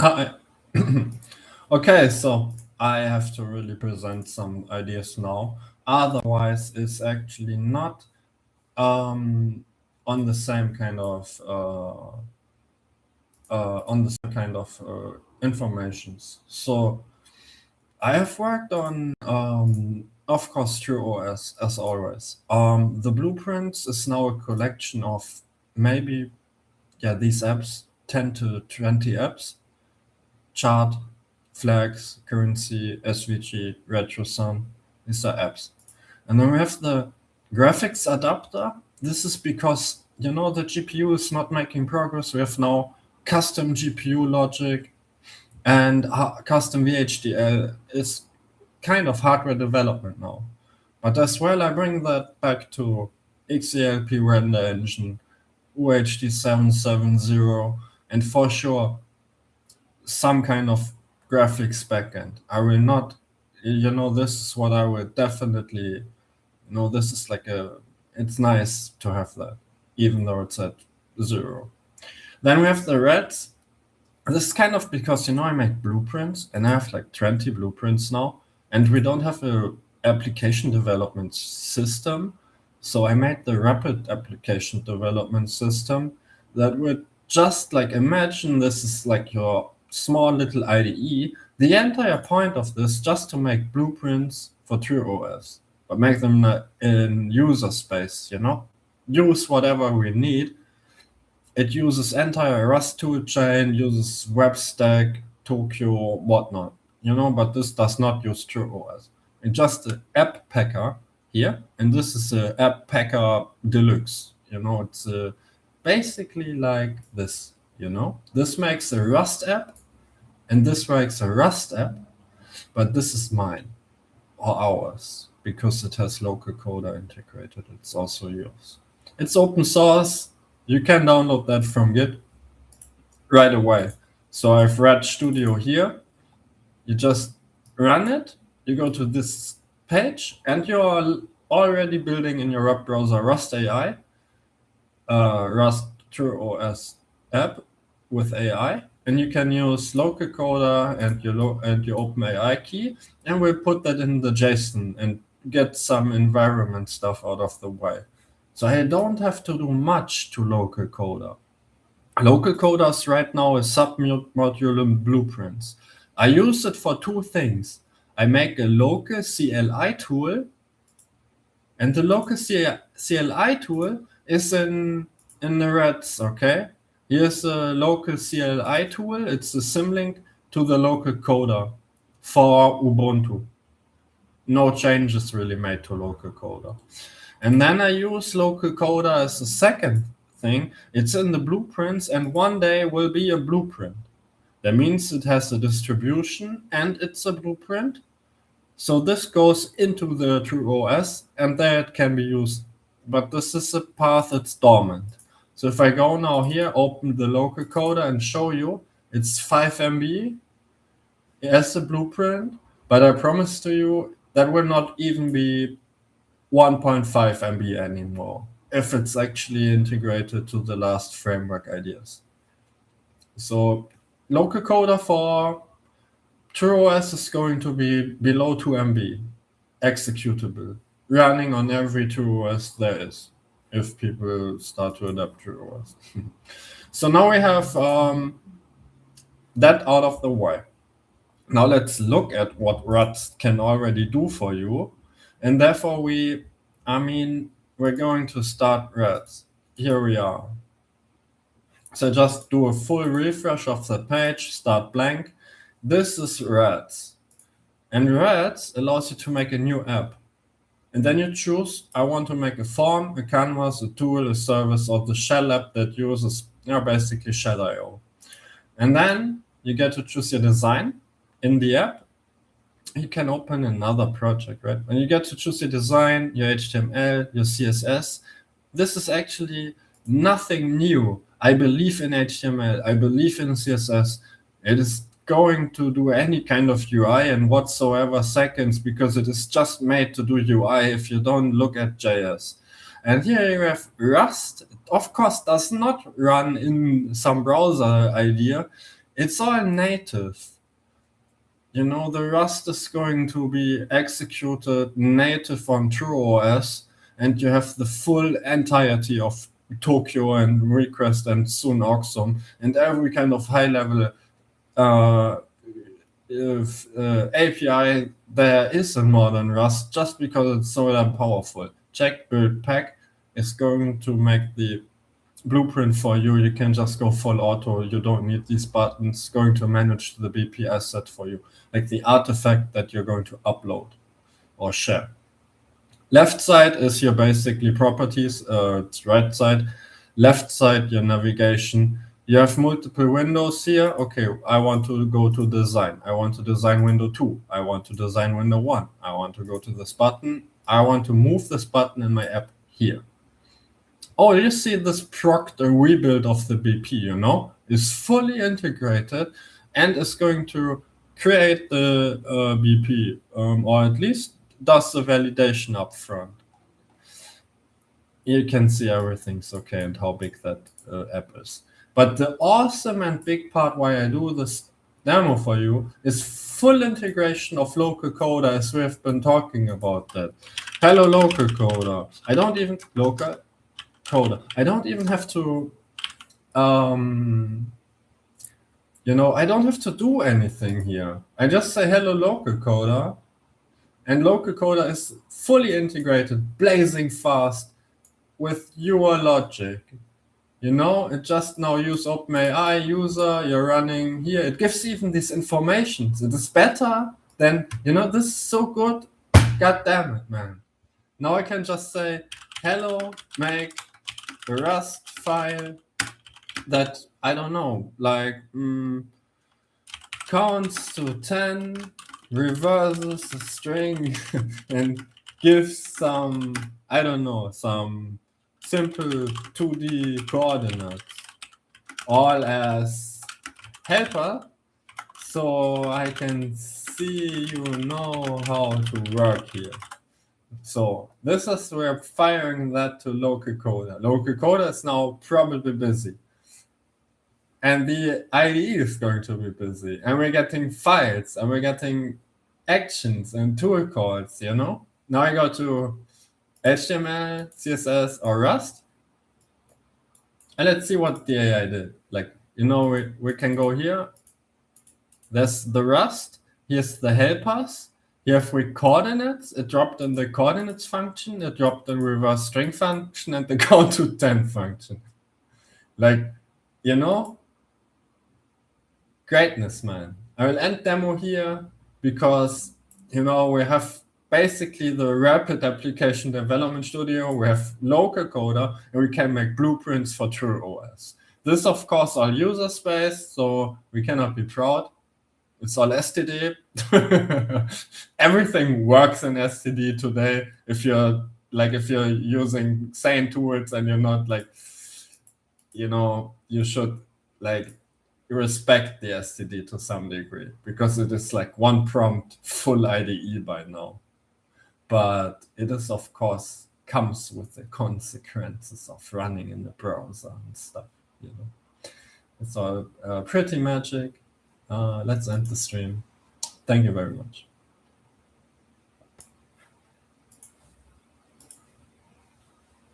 Hi. Okay, so I have to really present some ideas now. Otherwise, it's actually not um, on the same kind of informations. So I have worked on, of course, TrueOS as always. The blueprints is now a collection of maybe these apps, 10 to 20 apps. Chart, flags, currency, SVG, retrosum. These are apps. And then we have the graphics adapter. This is because, the GPU is not making progress. We have now custom GPU logic and custom VHDL is kind of hardware development now. But as well, I bring that back to XELP render engine, UHD 770, and for sure, some kind of graphics backend. I will not, this is what I would definitely, this is it's nice to have that, even though it's at 0. Then we have the reds. This is kind of because, I make blueprints and I have like 20 blueprints now, and we don't have a application development system. So I made the rapid application development system that would just imagine this is like your small little IDE. The entire point of this just to make blueprints for TrueOS, but make them in user space, use whatever we need. It uses entire Rust toolchain, uses WebStack, Tokyo, whatnot, but this does not use TrueOS. It's just an app packer here, and this is a app packer deluxe. It's basically like this. This makes a Rust app, and this makes a Rust app, but this is mine or ours because it has local coder integrated. It's also yours. It's open source. You can download that from Git right away. So I've read Studio here. You just run it. You go to this page, and you're already building in your web browser Rust AI, Rust TrueOS app with AI, and you can use local coder and your OpenAI key, and we'll put that in the JSON and get some environment stuff out of the way. So I don't have to do much to local coder. Local coders right now is submodule and blueprints. I use it for two things. I make a local CLI tool, and the local CLI tool is in the reds, okay? Here's a local CLI tool. It's a symlink to the local coder for Ubuntu. No changes really made to local coder. And then I use local coder as a second thing. It's in the blueprints, and one day will be a blueprint. That means it has a distribution and it's a blueprint. So this goes into the TrueOS, and there it can be used. But this is a path that's dormant. So if I go now here, open the local coder and show you, it's 5 MB as a blueprint, but I promise to you that will not even be 1.5 MB anymore if it's actually integrated to the last framework ideas. So local coder for TrueOS is going to be below 2 MB executable, running on every TrueOS there is, if people start to adapt TrueOS. So now we have that out of the way. Now let's look at what Rust can already do for you. And therefore we're going to start Rust. Here we are. So just do a full refresh of the page, start blank. This is Rust. And Rust allows you to make a new app. And then you choose, I want to make a form, a canvas, a tool, a service, or the shell app that uses basically shell.io. And then you get to choose your design in the app. You can open another project, right? And you get to choose your design, your HTML, your CSS. This is actually nothing new. I believe in HTML. I believe in CSS. It is going to do any kind of UI in whatsoever seconds because it is just made to do UI if you don't look at JS. And here you have Rust. It, of course, does not run in some browser idea. It's all native. You know, the Rust is going to be executed native on TrueOS, and you have the full entirety of Tokyo and Request and soon Oxum and every kind of high-level API there is in modern Rust, just because it's so damn powerful. Check build pack is going to make the blueprint for you. You can just go full auto. You don't need these buttons. Going to manage the BP asset for you, like the artifact that you're going to upload or share. Left side is your basically properties. It's right side. Left side, your navigation. You have multiple windows here. Okay, I want to go to design. I want to design window 2. I want to design window 1. I want to go to this button. I want to move this button in my app here. Oh, you see this proct rebuild of the BP, you know, is fully integrated and is going to create the BP, or at least does the validation up front. You can see everything's okay and how big that app is. But the awesome and big part why I do this demo for you is full integration of local coder, as we have been talking about that. Hello, local coder. I don't even have to, you know, I don't have to do anything here. I just say hello local coder, and local coder is fully integrated, blazing fast with your logic. You know, it just now use OpenAI user, you're running here. It gives even these informations. It is better than, you know, this is so good. God damn it, man. Now I can just say, hello, make a Rust file that, I don't know, like counts to 10, reverses the string, and gives some, I don't know, some simple 2D coordinates, all as helper, so I can see you know how to work here. So this is, we're firing that to local coder. Local coder is now probably busy. And the IDE is going to be busy. And we're getting files, and we're getting actions and tool calls, you know? Now I go to HTML, CSS, or Rust. And let's see what the AI did. Like, you know, we can go here. There's the Rust. Here's the helpers. Here have we coordinates. It dropped in the coordinates function. It dropped in reverse string function and the count to 10 function. Like, you know, greatness, man. I will end demo here because, you know, we have basically the rapid application development studio. We have local coder, and we can make blueprints for TrueOS. This, of course, all user space, so we cannot be proud. It's all STD. Everything works in STD today. If you're using sane tools and you're not like, you know, you should like respect the STD to some degree, because it is like one prompt full IDE by now. But it is, of course, comes with the consequences of running in the browser and stuff, you know. It's all pretty magic. Let's end the stream. Thank you very much.